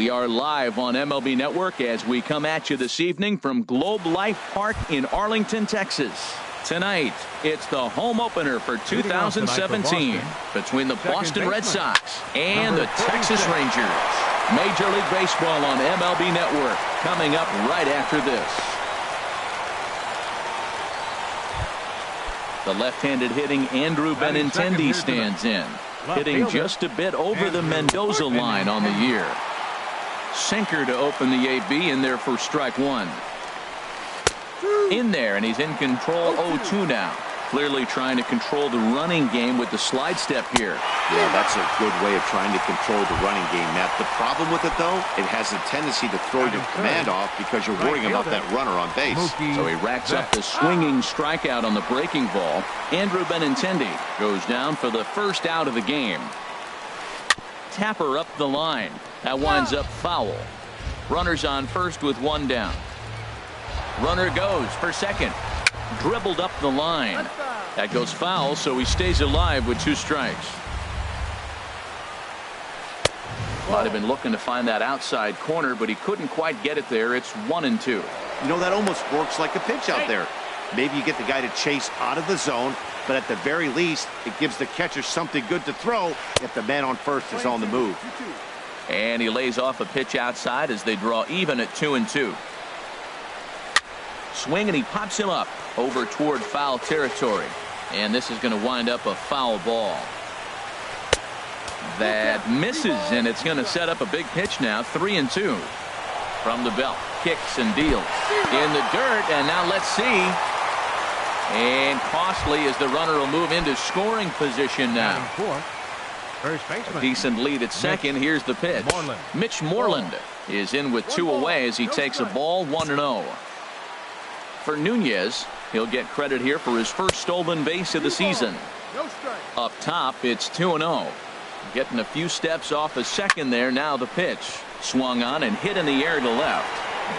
We are live on MLB Network as we come at you this evening from Globe Life Park in Arlington, Texas. Tonight, it's the home opener for 2017 between the Boston Red Sox and the Texas Rangers. Major League Baseball on MLB Network coming up right after this. The left-handed hitting Andrew Benintendi stands in, hitting just a bit over the Mendoza line on the year. Sinker to open the AB in there for strike one. In there, and he's in control 0-2 now. Clearly trying to control the running game with the slide step here. Yeah, that's a good way of trying to control the running game, Matt. The problem with it, though, it has a tendency to throw your command off because you're worrying about that runner on base. So he racks up the swinging strikeout on the breaking ball. Andrew Benintendi goes down for the first out of the game. Tapper up the line. That winds up foul. Runners on first with one down. Runner goes for second. Dribbled up the line. That goes foul, so he stays alive with two strikes. Might have been looking to find that outside corner, but he couldn't quite get it there. It's 1-2. You know, that almost works like a pitch out there. Maybe you get the guy to chase out of the zone, but at the very least, it gives the catcher something good to throw if the man on first is on the move. And he lays off a pitch outside as they draw even at 2-2. Swing, and he pops him up over toward foul territory. And this is going to wind up a foul ball. That misses, and it's going to set up a big pitch now. 3-2 from the belt. Kicks and deals in the dirt, and now let's see. And costly as the runner will move into scoring position now. A decent lead at second. Here's the pitch. Mitch Moreland is in with two away as he takes a ball. 1-0. For Nunez, he'll get credit here for his first stolen base of the season. Up top, it's 2-0. Getting a few steps off a second there. Now the pitch. Swung on and hit in the air to left.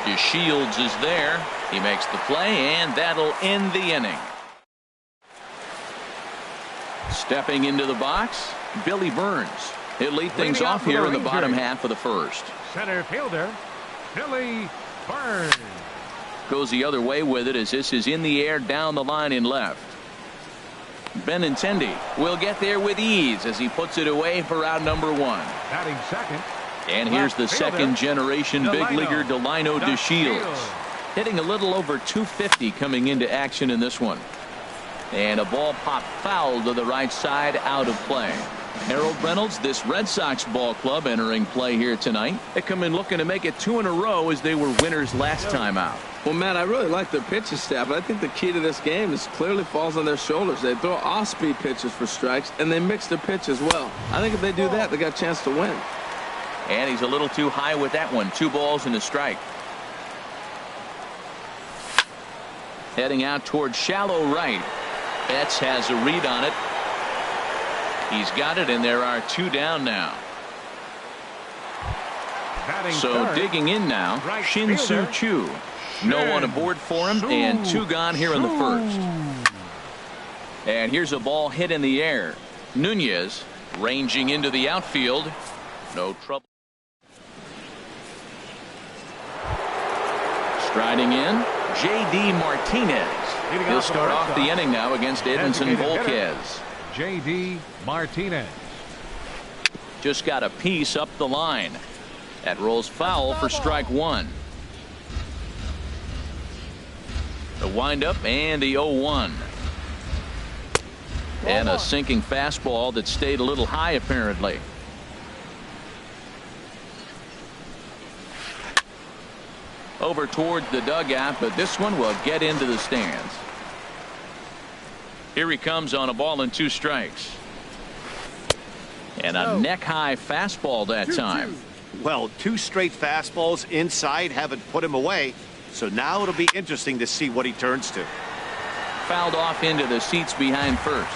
DeShields is there. He makes the play, and that'll end the inning. Stepping into the box, Billy Burns. He'll lead things off here in the bottom half of the first. Center fielder, Billy Burns. Goes the other way with it as this is in the air down the line in left. Benintendi will get there with ease as he puts it away for out number one. Batting second. And here's the second generation big leaguer Delino DeShields, hitting a little over 250 coming into action in this one. And a ball popped foul to the right side, out of play. Harold Reynolds, this Red Sox ball club entering play here tonight. They come in looking to make it 2 in a row as they were winners last time out. Well, Matt, I really like their pitching staff, but I think the key to this game is clearly falls on their shoulders. They throw off-speed pitches for strikes, and they mix their pitch as well. I think if they do that, they got a chance to win. And he's a little too high with that one. 2 balls and a strike. Heading out towards shallow right. Betts has a read on it. He's got it, and there are 2 down now. So digging in now, Shin-Soo Choo. No one aboard for him, and 2 gone here in the first. And here's a ball hit in the air. Nunez ranging into the outfield. No trouble. Striding in, J.D. Martinez. He'll start off the inning now against Edinson Volquez. J.D. Martinez. Just got a piece up the line. That rolls foul for strike one. The windup and the 0-1. And a sinking fastball that stayed a little high apparently. Over towards the dugout, but this one will get into the stands. Here he comes on a ball and 2 strikes. And a neck-high fastball that time. Well, 2 straight fastballs inside haven't put him away. So now it'll be interesting to see what he turns to. Fouled off into the seats behind first.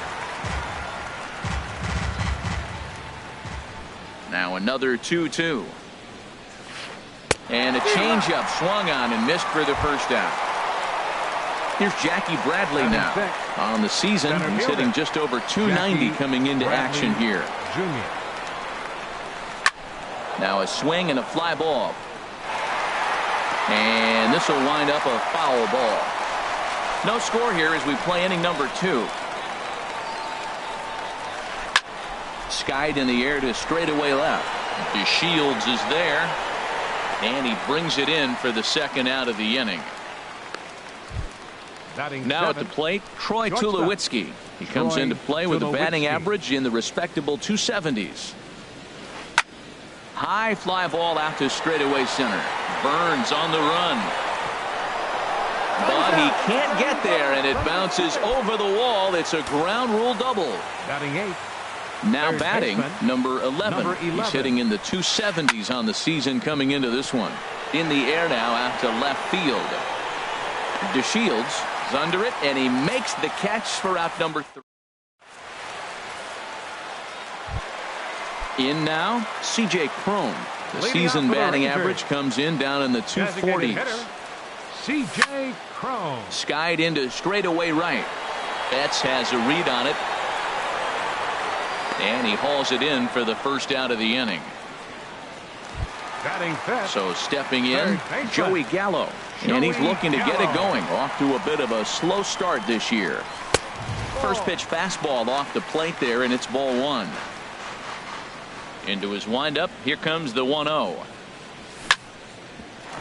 Now another 2-2. And a changeup swung on and missed for the first out. Here's Jackie Bradley now. On the season, he's hitting just over 290 coming into action here. Now a swing and a fly ball. And this will wind up a foul ball. No score here as we play inning number 2. Skied in the air to straightaway left. DeShields is there. And he brings it in for the second out of the inning. Now at the plate, Troy Tulowitzki. He comes into play with a batting average in the respectable 270s. High fly ball out to straightaway center. Burns on the run. But he can't get there, and it bounces over the wall. It's a ground rule double. Batting 8. Now batting, number 11. He's hitting in the 270s on the season coming into this one. In the air now out to left field. DeShields is under it, and he makes the catch for out number 3. In now, C.J. Cron. The season batting average comes in down in the 240s. C.J. Cron. Skied into straightaway right. Betts has a read on it. And he hauls it in for the first out of the inning. Batting fifth. So stepping in, Joey Gallo. And he's looking to get it going. Off to a bit of a slow start this year. First pitch fastball off the plate there, and it's ball 1. Into his windup. Here comes the 1-0.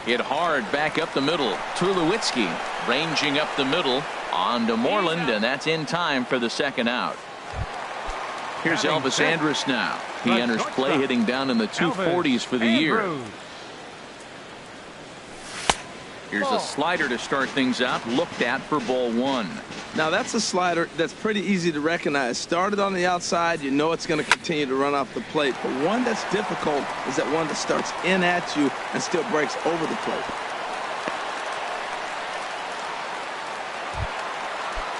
Hit hard back up the middle. Tulowitzki ranging up the middle on to Moreland, and that's in time for the second out. Here's Elvis Andrus now. He enters play hitting down in the 240s for the year. Here's a slider to start things out, looked at for ball 1. Now that's a slider that's pretty easy to recognize. Started on the outside, you know it's going to continue to run off the plate. But one that's difficult is that one that starts in at you and still breaks over the plate.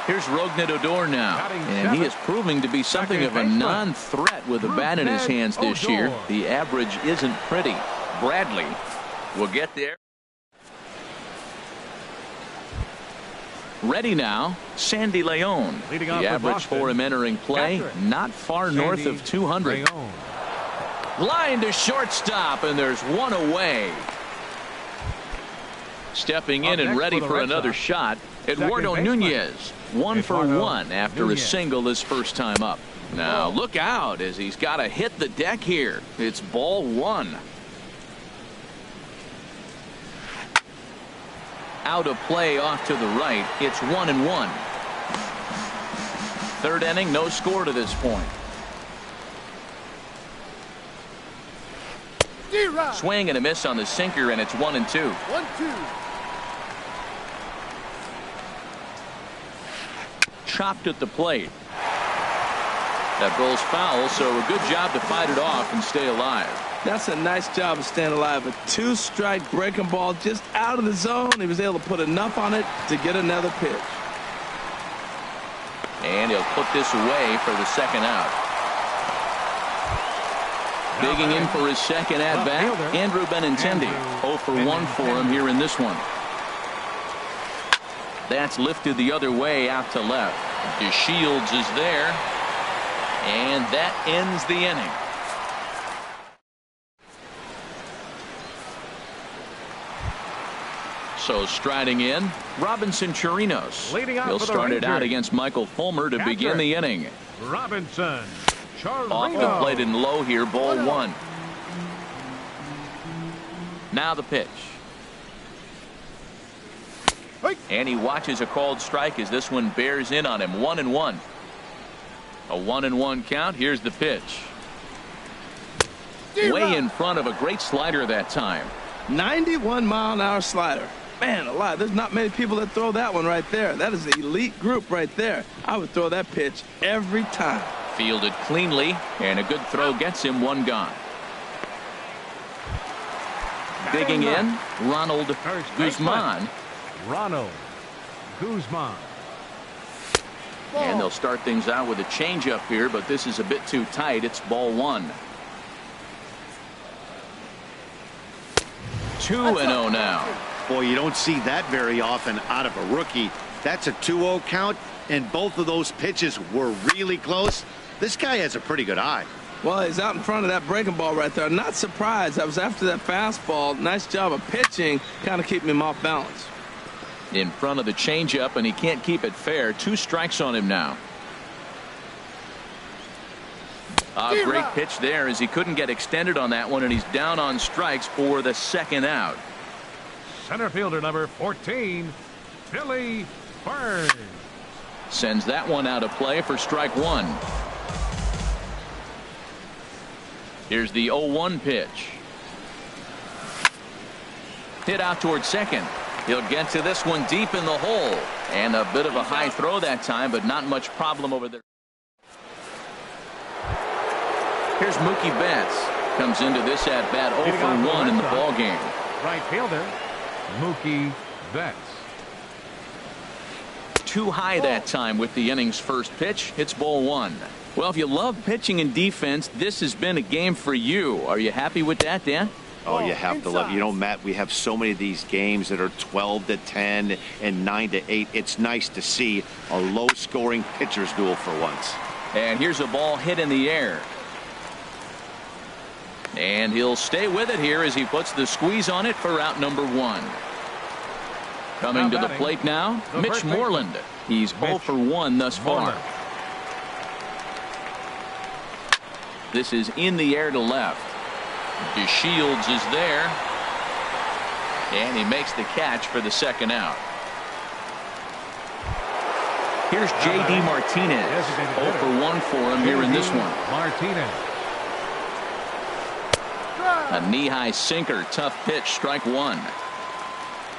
Here's Rougned Odor now, and he is proving to be something of a non-threat with the bat in his hands this year. The average isn't pretty. Bradley will get there. Ready now, Sandy Leon. The average for him entering play, not far north of 200. Line to shortstop, and there's one away. Stepping in and ready for another shot, Eduardo Nunez. 1 for 1 after a single his first time up. Now look out as he's got to hit the deck here. It's ball 1. Out of play off to the right. It's 1-1. Third inning, no score to this point. Swing and a miss on the sinker, and it's 1-2. 1-2. Chopped at the plate. That goes foul, so a good job to fight it off and stay alive. That's a nice job of staying alive. A 2-strike breaking ball just out of the zone. He was able to put enough on it to get another pitch. And he'll put this away for the second out. Digging in for his second at-bat, Andrew Benintendi. 0 for 1 for him here in this one. That's lifted the other way out to left. DeShields is there. And that ends the inning. So striding in, Robinson Chirinos. He'll start it out against Michael Fulmer to begin the inning. Robinson Chirinos. Off the plate and low here, ball 1. Now the pitch. And he watches a called strike as this one bears in on him. 1-1. A 1-1 count. Here's the pitch. Way in front of a great slider that time. 91-mile-an-hour slider. Man alive, there's not many people that throw that one right there. That is an elite group right there. I would throw that pitch every time. Fielded cleanly, and a good throw gets him 1 gone. Digging in, Ronald Guzman. Ronald Guzman. And they'll start things out with a changeup here, but this is a bit too tight. It's ball 1. 2-0 now. Boy, you don't see that very often out of a rookie. That's a 2-0 count, and both of those pitches were really close. This guy has a pretty good eye. Well, he's out in front of that breaking ball right there. Not surprised. I was after that fastball. Nice job of pitching, kind of keeping him off balance. In front of the changeup, and he can't keep it fair. 2 strikes on him now. A great pitch there as he couldn't get extended on that one, and he's down on strikes for the 2nd out. Center fielder number 14, Billy Burns. Sends that one out of play for strike 1. Here's the 0-1 pitch. Hit out towards second. He'll get to this one deep in the hole. And a bit of a high throw that time, but not much problem over there. Here's Mookie Betts. Comes into this at bat 0 for 1 in the ball game. Right fielder, Mookie Betts. Too high that time with the inning's first pitch. It's ball 1. Well, if you love pitching and defense, this has been a game for you. Are you happy with that, Dan? Oh, you have to love. You know, Matt, we have so many of these games that are 12-10 and 9-8. It's nice to see a low-scoring pitcher's duel for once. And here's a ball hit in the air. And he'll stay with it here as he puts the squeeze on it for out number 1. Coming to the plate now, Mitch Moreland. He's 0 for 1 thus far. This is in the air to left. DeShields is there. And he makes the catch for the 2nd out. Here's J.D. Martinez. 0 for 1 for him here in this one. Martinez. A knee-high sinker. Tough pitch. Strike 1.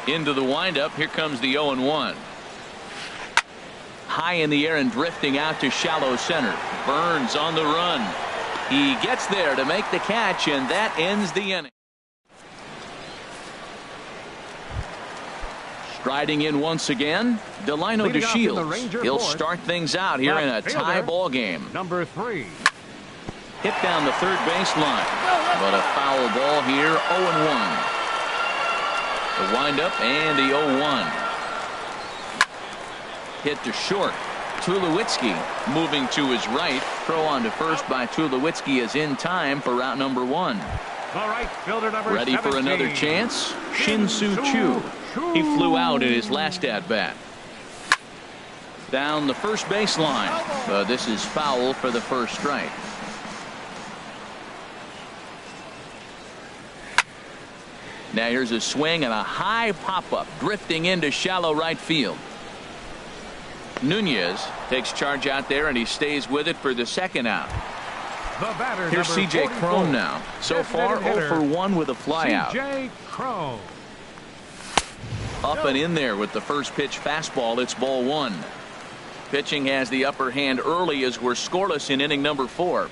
Into the windup. Here comes the 0-1. High in the air and drifting out to shallow center. Burns on the run. He gets there to make the catch, and that ends the inning. Striding in once again, Delino DeShields. He'll start things out here in a tie ball game. Number 3. Hit down the third baseline, but a foul ball here. 0-1. The windup and the 0-1. Hit to short. Tulowitzki moving to his right. Throw on to first by Tulowitzki is in time for route number 1. Right fielder number Ready 17. for another chance. Shin-Soo Choo. He flew out in his last at bat. Down the first baseline. This is foul for the first strike. Now here's a swing and a high pop-up drifting into shallow right field. Nunez takes charge out there, and he stays with it for the 2nd out. Here's C.J. Cron now. So far 0 for 1 with a flyout. C.J. Cron. Up and in there with the first pitch fastball. It's ball 1. Pitching has the upper hand early as we're scoreless in inning number 4.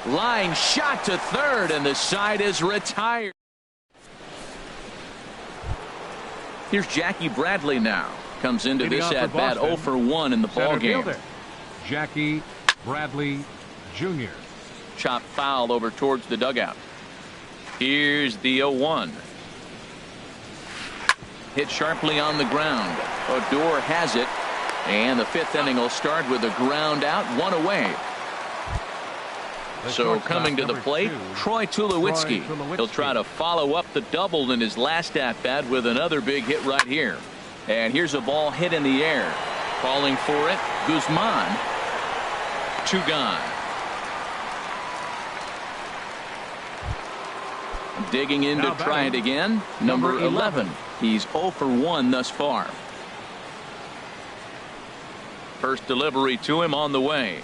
Line shot to third, and the side is retired. Here's Jackie Bradley now. Comes into this at bat 0 for 1 in the ball game. Jackie Bradley Jr. Chop foul over towards the dugout. Here's the 0-1. Hit sharply on the ground. Odor has it, and the 5th inning will start with a ground out, 1 away. So coming to the plate, Troy Tulowitzki. He'll try to follow up the double in his last at bat with another big hit right here. And here's a ball hit in the air. Calling for it, Guzman. 2 gone. Digging in to try it again. Number 11. He's 0 for 1 thus far. First delivery to him on the way.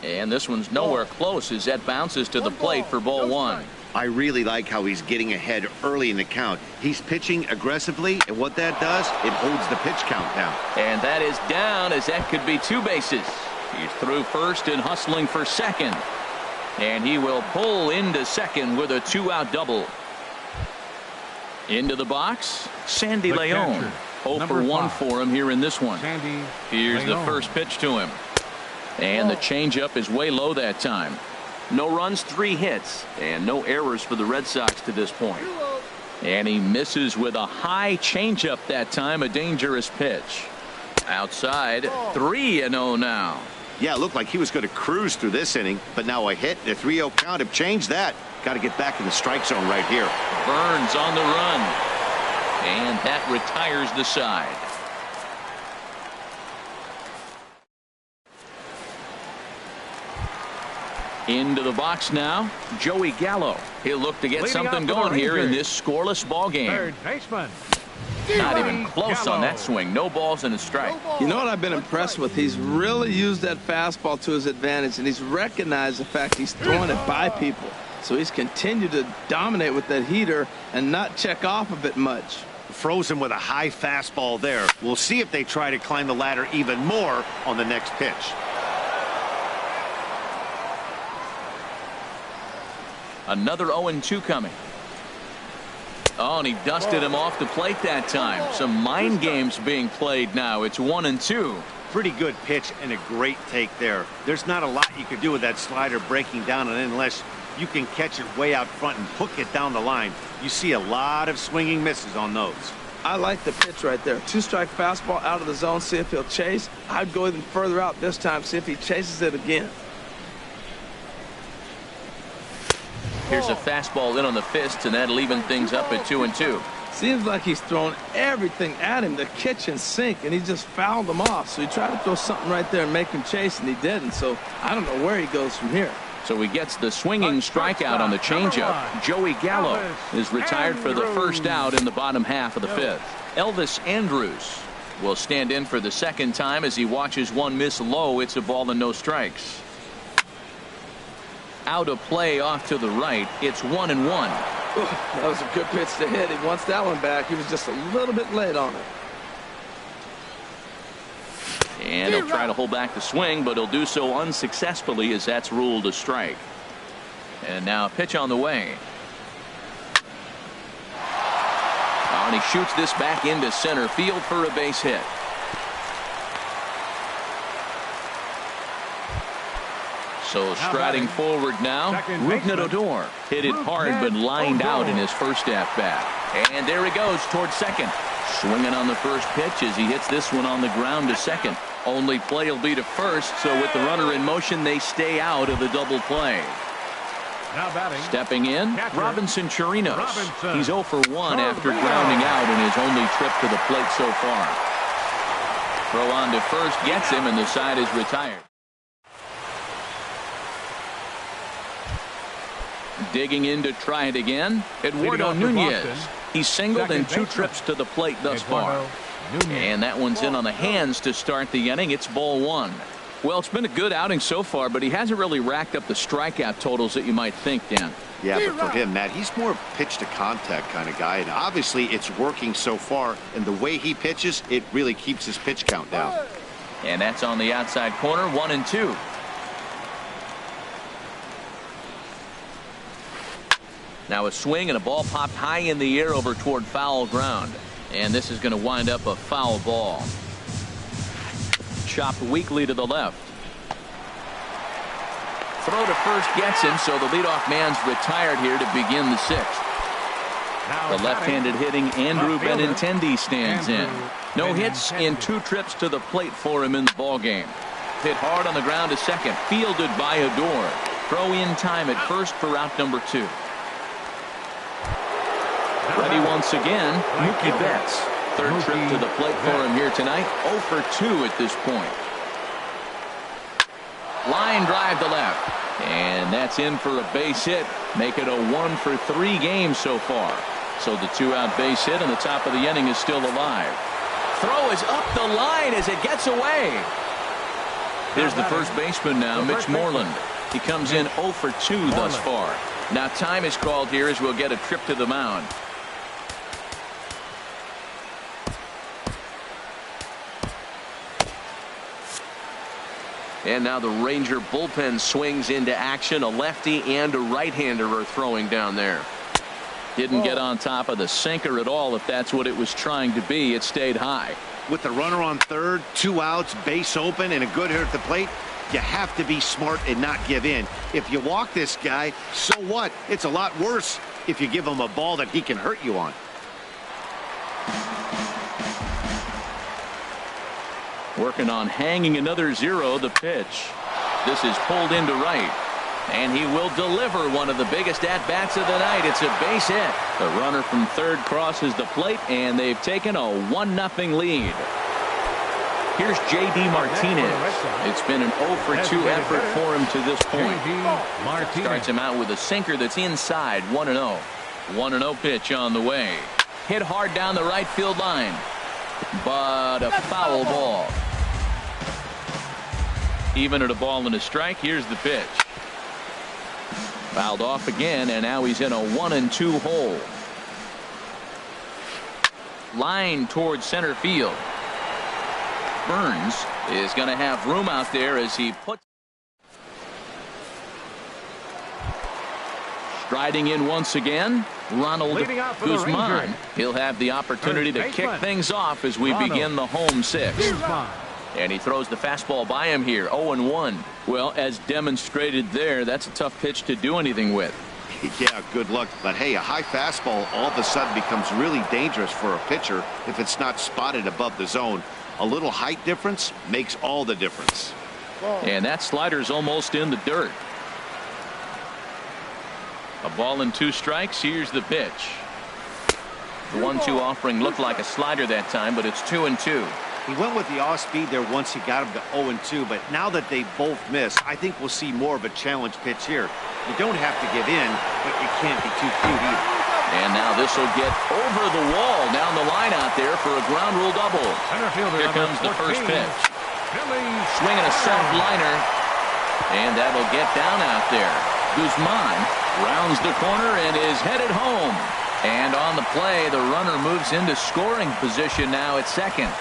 And this one's nowhere close as that bounces to the plate for ball 1. I really like how he's getting ahead early in the count. He's pitching aggressively, and what that does, it holds the pitch count down. And that is down, as that could be 2 bases. He's through first and hustling for second. And he will pull into second with a 2-out double. Into the box, Sandy Leon. 0 for 1 for him here in this one. Here's the first pitch to him. And the changeup is way low that time. No runs, 3 hits, and no errors for the Red Sox to this point. And he misses with a high changeup that time, a dangerous pitch. Outside, 3-0 now. Yeah, it looked like he was going to cruise through this inning, but now a hit and a 3-0 count have changed that. Got to get back in the strike zone right here. Burns on the run. And that retires the side. Into the box now, Joey Gallo. He'll look to get Leading something off for going the here in Rangers. this scoreless ball game. Third baseman. Not even close Gallo. on that swing. No balls and a strike. You know what I've been impressed with? He's really used that fastball to his advantage, and he's recognized the fact he's throwing it by people. So he's continued to dominate with that heater and not check off of it much. Frozen with a high fastball there. We'll see if they try to climb the ladder even more on the next pitch. Another 0-2 coming. Oh, and he dusted him off the plate that time. Some mind games being played now. It's 1-2. Pretty good pitch and a great take there. There's not a lot you can do with that slider breaking down, and unless you can catch it way out front and hook it down the line, you see a lot of swinging misses on those. I like the pitch right there. 2-strike fastball out of the zone, see if he'll chase. I'd go even further out this time, see if he chases it again. Here's a fastball in on the fists, and that'll even things up at 2-2. Seems like he's thrown everything at him, the kitchen sink, and he just fouled them off. So he tried to throw something right there and make him chase, and he didn't. So I don't know where he goes from here. So he gets the swinging strikeout on the changeup. Joey Gallo is retired for the first out in the bottom half of the fifth. Elvis Andrus will stand in for the second time as he watches one miss low. It's a ball and no strikes. Out of play off to the right. It's 1-1. That was a good pitch to hit. He wants that one back. He was just a little bit late on it. And he'll try to hold back the swing, but he'll do so unsuccessfully as that's ruled a strike. And now a pitch on the way. Oh, and he shoots this back into center field for a base hit. So striding forward now, Rougned Odor hit it hard but lined out in his first at-bat. And there he goes towards second. Swinging on the first pitch as he hits this one on the ground to second. Only play will be to first, so with the runner in motion, they stay out of the double play. Now batting. Stepping in, Catcher, Robinson Chirinos. Robinson. He's 0 for 1 after grounding out in his only trip to the plate so far. Throw on to first gets him, and the side is retired. Digging in to try it again, Eduardo Nunez. He's singled in 2 trips to the plate thus far. And that one's in on the hands to start the inning. It's ball 1. Well, it's been a good outing so far, but he hasn't really racked up the strikeout totals that you might think, Dan. Yeah, but for him, Matt, he's more pitch to contact kind of guy, and obviously it's working so far, and the way he pitches, it really keeps his pitch count down. And that's on the outside corner, 1-2. Now a swing and a ball popped high in the air over toward foul ground. And this is going to wind up a foul ball. Chopped weakly to the left. Throw to first gets him, so the leadoff man's retired here to begin the 6th. The left-handed hitting Andrew Benintendi stands in. No hits in 2 trips to the plate for him in the ballgame. Hit hard on the ground to second. Fielded by Odor. Throw in time at first for out number 2. Ready once again, Mookie Betts. Third trip to the plate for him here tonight. 0 for 2 at this point. Line drive to left. And that's in for a base hit. Make it a 1 for 3 game so far. So the 2-out base hit on the top of the inning is still alive. Throw is up the line as it gets away. Here's the first baseman now, Mitch Moreland. He comes in 0 for 2 thus far. Now time is called here as we'll get a trip to the mound. And now the Ranger bullpen swings into action. A lefty and a right-hander are throwing down there. Didn't get on top of the sinker at all, if that's what it was trying to be. It stayed high. With the runner on third, 2 outs, base open, and a good hitter at the plate, you have to be smart and not give in. If you walk this guy, so what? It's a lot worse if you give him a ball that he can hurt you on. Working on hanging another zero. The pitch. This is pulled into right. And he will deliver one of the biggest at-bats of the night. It's a base hit. The runner from third crosses the plate, and they've taken a 1-0 lead. Here's J.D. Martinez. It's been an 0-for-2 effort for him to this point. Starts him out with a sinker that's inside. 1-0. 1-0 pitch on the way. Hit hard down the right field line. But a foul ball. Even at a ball and a strike. Here's the pitch. Fouled off again, and now he's in a 1-2 hole. Line towards center field. Burns is going to have room out there as he puts. Striding in once again, Ronald Guzman. He'll have the opportunity to kick things off as we begin the home sixth. And he throws the fastball by him here. 0-1. Well, as demonstrated there, that's a tough pitch to do anything with. Yeah, good luck. But hey, a high fastball all of a sudden becomes really dangerous for a pitcher if it's not spotted above the zone. A little height difference makes all the difference. And that slider's almost in the dirt. A ball and 2 strikes. Here's the pitch. The 1-2 offering looked like a slider that time, but it's 2-2. He went with the off speed there once he got him to 0-2, but now that they both missed, I think we'll see more of a challenge pitch here. You don't have to give in, but you can't be too cute either. And now this will get over the wall down the line out there for a ground rule double. Here comes the first pitch. Swinging a soft liner, and that'll get down out there. Guzman rounds the corner and is headed home. And on the play, the runner moves into scoring position now at second.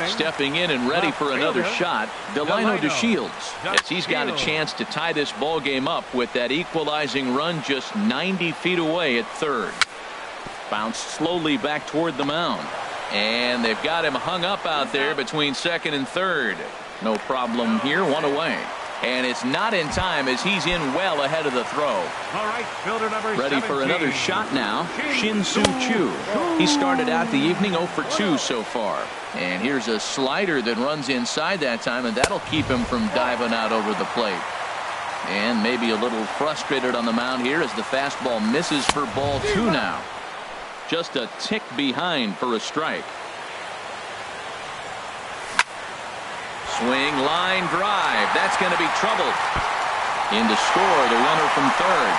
Stepping in and ready for another shot, Delino DeShields, as he's got a chance to tie this ball game up with that equalizing run just 90 feet away at third. Bounced slowly back toward the mound. And they've got him hung up out there between second and third. No problem here, 1 away. And it's not in time as he's in well ahead of the throw. All right, fielder number ready 17. For another shot now. Shin-Soo Choo. He started out the evening 0 for 2 so far. And here's a slider that runs inside that time, and that'll keep him from diving out over the plate. And maybe a little frustrated on the mound here as the fastball misses for ball 2 now. Just a tick behind for a strike. Swing, line, drive. That's going to be trouble. In to score, the runner from third.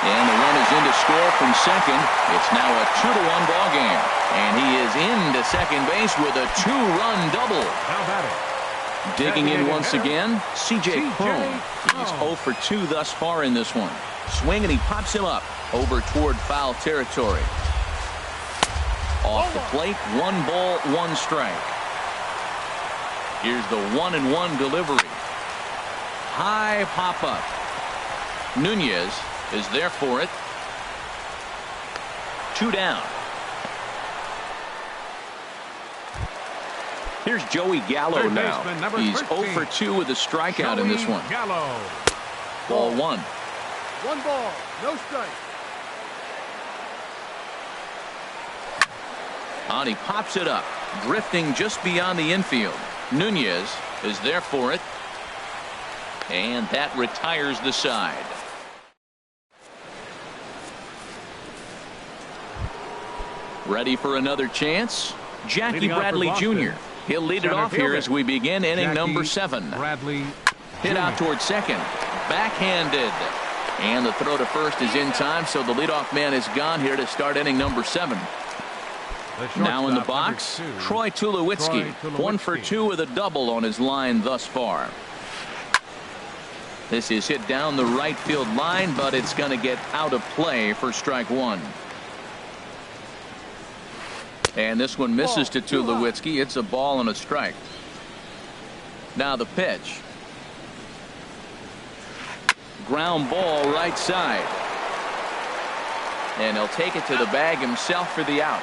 And the run is in to score from second. It's now a 2-1 ball game. And he is into second base with a 2-run double. How about it? Digging in once again, C.J. Cron. He's 0 for 2 thus far in this one. Swing, and he pops him up over toward foul territory. Off the plate, 1 ball, 1 strike. Here's the 1-1 delivery. High pop up. Nunez is there for it. 2 down. Here's Joey Gallo now. He's 0 for 2 with a strikeout in this one. Ball 1. 1 ball, no strike. And he pops it up, drifting just beyond the infield. Nunez is there for it. And that retires the side. Ready for another chance? Jackie Bradley Jr. He'll lead it off here as we begin inning number 7. Bradley hit out towards second. Backhanded. And the throw to first is in time, so the leadoff man is gone here to start inning number 7. Now in the box, Troy Tulowitzki. 1 for 2 with a double on his line thus far. This is hit down the right field line, but it's going to get out of play for strike 1. And this one misses to Tulowitzki. It's a ball and a strike. Now the pitch. Ground ball right side. And he'll take it to the bag himself for the out.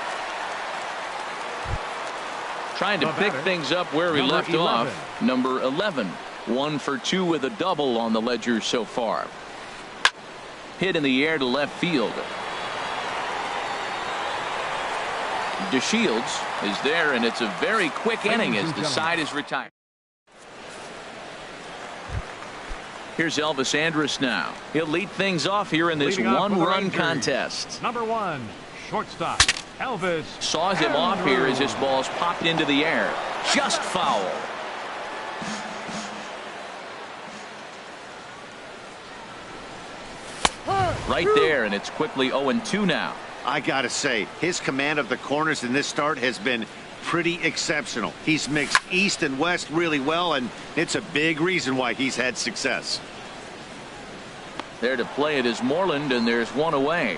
Trying to pick things up where he left off. Number 11. 1 for 2 with a double on the ledger so far. Hit in the air to left field. DeShields is there, and it's a very quick inning as the side is retired. Here's Elvis Andrus now. He'll lead things off here in this one-run contest. Number 1, shortstop, Elvis. Saws him off here as this ball's popped into the air. Just foul. Right there, and it's quickly 0-2 now. I gotta say, his command of the corners in this start has been pretty exceptional. He's mixed east and west really well, and it's a big reason why he's had success. There to play it is Moreland, and there's one away.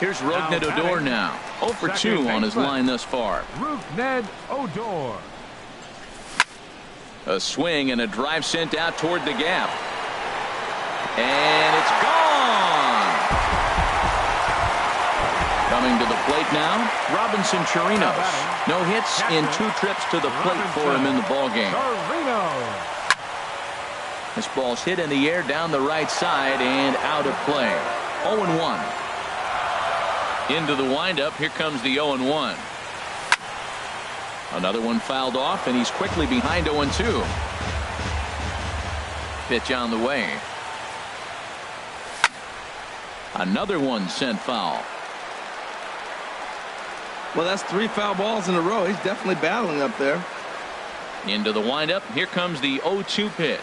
Here's Rougned Odor now. 0 for 2 on his line thus far. Rougned Odor. A swing and a drive sent out toward the gap. And it's gone. Coming to the plate now, Robinson Chirinos. No hits in 2 trips to the plate for him in the ballgame. This ball's hit in the air down the right side and out of play. 0-1. Into the windup. Here comes the 0-1. Another one fouled off, and he's quickly behind 0-2. Pitch on the way. Another one sent foul. Well, that's 3 foul balls in a row. He's definitely battling up there. Into the windup. Here comes the 0-2 pitch.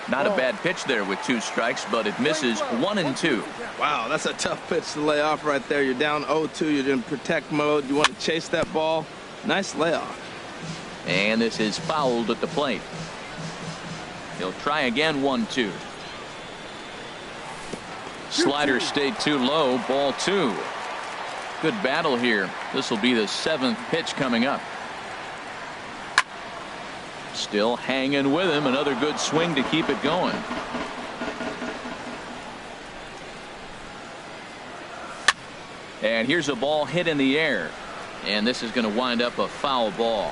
Not a bad pitch there with 2 strikes, but it misses 1-2. Wow, that's a tough pitch to lay off right there. You're down 0-2. You're in protect mode. You want to chase that ball. Nice layoff. And this is fouled at the plate. He'll try again. 1-2. Slider stayed too low. Ball 2. Good battle here. This will be the 7th pitch coming up. Still hanging with him. Another good swing to keep it going. And here's a ball hit in the air. And this is going to wind up a foul ball.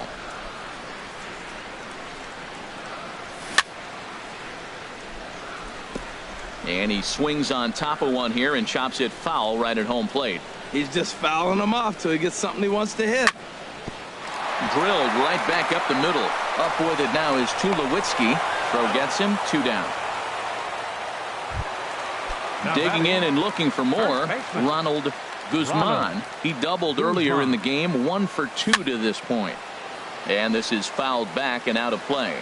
And he swings on top of one here and chops it foul right at home plate. He's just fouling them off till he gets something he wants to hit. Drilled right back up the middle. Up with it now is Tulowitzki. Throw gets him. 2 down. Digging in and looking for more, Ronald Guzman. He doubled earlier in the game. 1 for 2 to this point. And this is fouled back and out of play.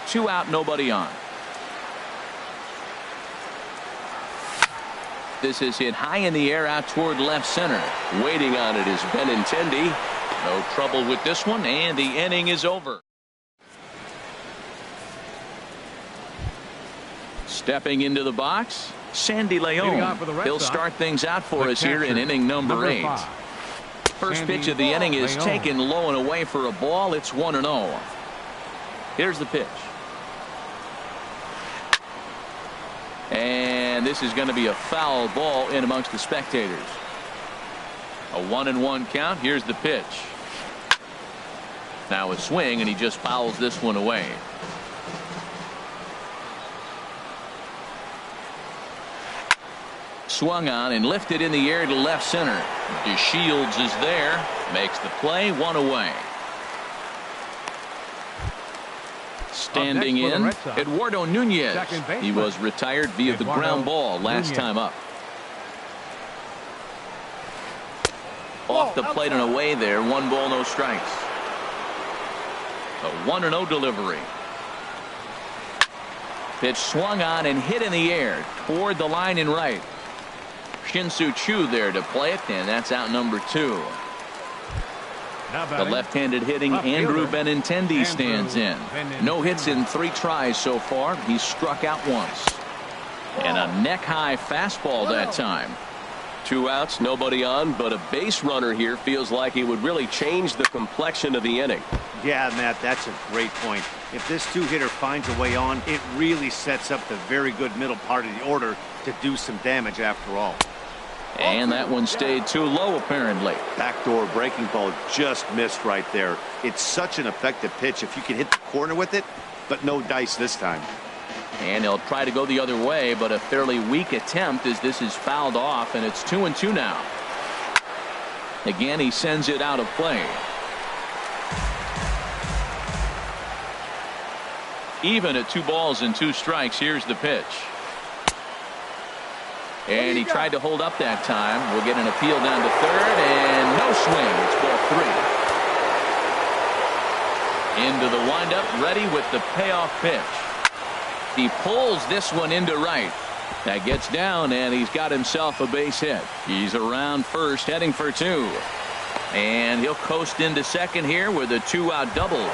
2 out, nobody on. This is hit high in the air out toward left center. Waiting on it is Benintendi. No trouble with this one, and the inning is over. Stepping into the box, Sandy Leon. He'll start things out for us here in inning number 8. First pitch of the inning is taken low and away for a ball. It's 1-0. Here's the pitch. And this is going to be a foul ball in amongst the spectators. A 1-1 count. Here's the pitch. Now a swing, and he just fouls this one away. Swung on and lifted in the air to left center. DeShields is there. Makes the play. 1 away. Standing in, Eduardo Nunez. He was retired via the ground ball last time up. Off the plate and away there. 1 ball, no strikes. A 1-0 delivery. Pitch swung on and hit in the air toward the line and right. Shin-Soo Choo there to play it, and that's out number 2. The left-handed hitting Andrew Benintendi stands in. No hits in 3 tries so far. He's struck out once. And a neck-high fastball that time. 2 outs, nobody on, but a base runner here feels like he would really change the complexion of the inning. Yeah, Matt, that's a great point. If this 2-hitter finds a way on, it really sets up the very good middle part of the order to do some damage after all. And that one stayed too low, apparently. Backdoor breaking ball just missed right there. It's such an effective pitch if you can hit the corner with it, but no dice this time. And he'll try to go the other way, but a fairly weak attempt as this is fouled off, and it's 2-2 now. Again, he sends it out of play. Even at 2 balls and 2 strikes. Here's the pitch. And he tried to hold up that time. We'll get an appeal down to third, and no swing. It's ball 3. Into the windup, ready with the payoff pitch. He pulls this one into right. That gets down, and he's got himself a base hit. He's around first, heading for 2. And he'll coast into second here with a 2-out double.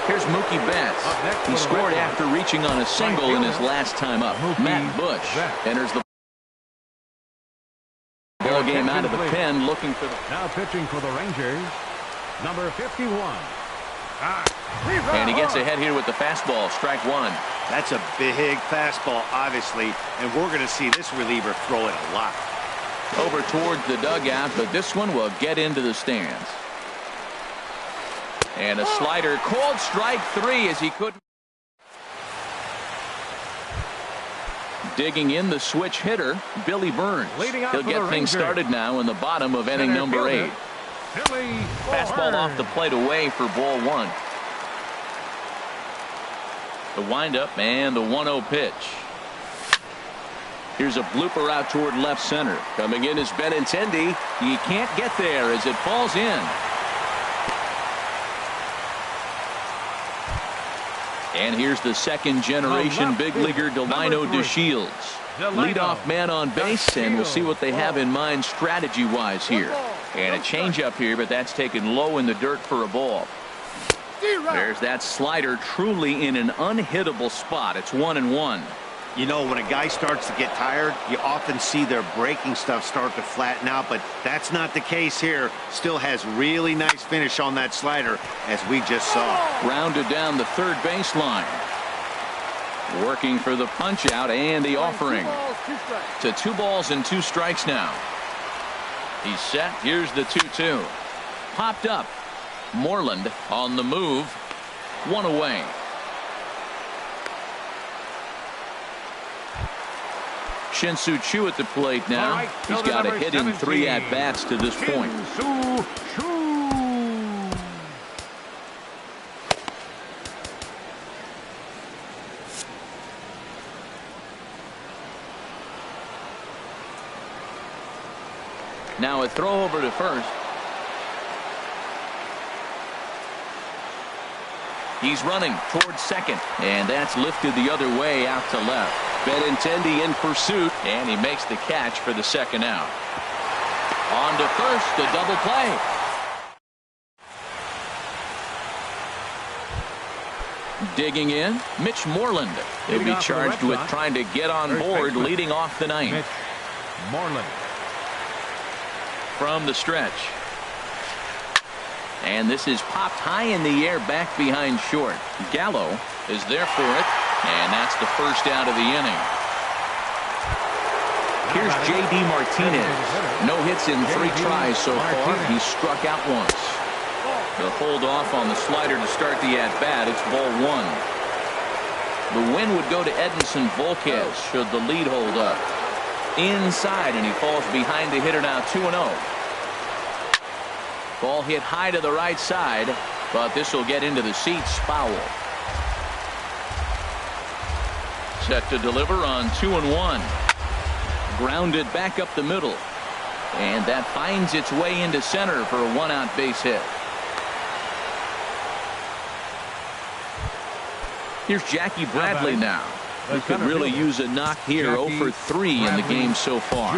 Here's Mookie Betts. He scored after reaching on a single in his last time up. Matt Bush enters the ball game out of the pen, looking for the... Now pitching for the Rangers, number 51. And he gets ahead here with the fastball, strike 1. That's a big fastball, obviously, and we're going to see this reliever throw it a lot. Over towards the dugout, but this one will get into the stands. And a slider, called strike 3 as he couldn't. Digging in the switch hitter, Billy Burns. He'll get things started now in the bottom of inning number 8. Fastball off the plate away for ball 1. The windup and the 1-0 pitch. Here's a blooper out toward left center. Coming in is Benintendi. He can't get there as it falls in. And here's the second generation big leaguer Delino DeShields. Leadoff man on base, and we'll see what they have in mind strategy wise here. And a changeup here, but that's taken low in the dirt for a ball. There's that slider, truly in an unhittable spot. It's 1-1. You know, when a guy starts to get tired, you often see their breaking stuff start to flatten out, but that's not the case here. Still has really nice finish on that slider, as we just saw. Rounded down the third baseline. Working for the punch out and the offering. To 2 balls and 2 strikes now. He's set. Here's the 2-2. Popped up. Moreland on the move. 1 away. Shin-Soo Choo at the plate now. He's got a hit in 3 at-bats to this point. Now a throw over to first. He's running towards second, and that's lifted the other way out to left. Benintendi in pursuit, and he makes the catch for the second out. On to first, a double play. Digging in, Mitch Moreland. He'll be charged with trying to get on board, leading off the ninth. Mitch Moreland. From the stretch. And this is popped high in the air back behind short. Gallo is there for it, and that's the first out of the inning. Here's J.D. Martinez. No hits in 3 tries so far. He's struck out once. They'll hold off on the slider to start the at-bat. It's ball 1. The win would go to Edinson Volquez should the lead hold up. Inside, and he falls behind the hitter now 2-0. Ball hit high to the right side, but this will get into the seats. Foul. Set to deliver on 2-1. Grounded back up the middle, and that finds its way into center for a 1-out base hit. Here's Jackie Bradley now, who could really use a knock here. 0 for 3 in the game so far.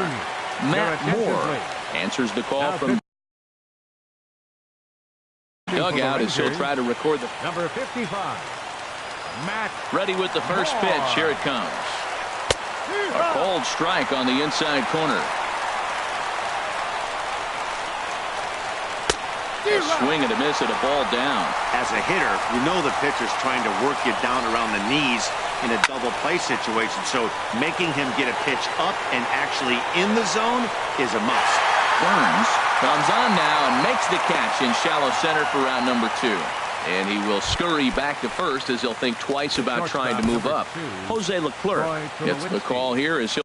Matt Moore answers the call from dugout as he'll try to record the number 55. Matt. Ready with the first pitch. Here it comes. A cold strike on the inside corner. A swing and a miss at a ball down. As a hitter, you know the pitcher's trying to work you down around the knees in a double play situation, so making him get a pitch up and actually in the zone is a must. Burns comes on now and makes the catch in shallow center for out number 2. And he will scurry back to first as he'll think twice about trying to move up. Jose Leclerc gets the call here as he'll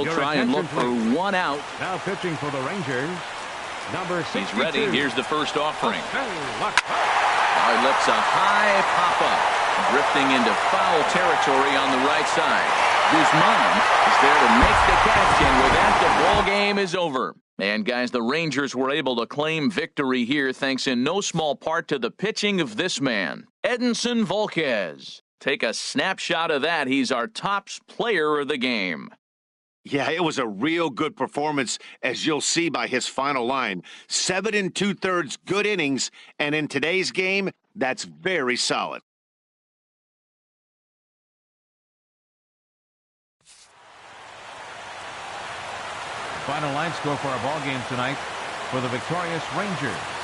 He'll try and look for one out. Now pitching for the Rangers, number 62. He's ready. Here's the first offering. Now Now he lifts a high pop-up, drifting into foul territory on the right side. Guzman is there to make the catch, and with that, the ball game is over. And guys, the Rangers were able to claim victory here thanks in no small part to the pitching of this man, Edinson Volquez. Take a snapshot of that. He's our top player of the game. Yeah, it was a real good performance, as you'll see by his final line. 7 2/3 good innings, and in today's game, that's very solid. final line score for our ball game tonight for the victorious Rangers.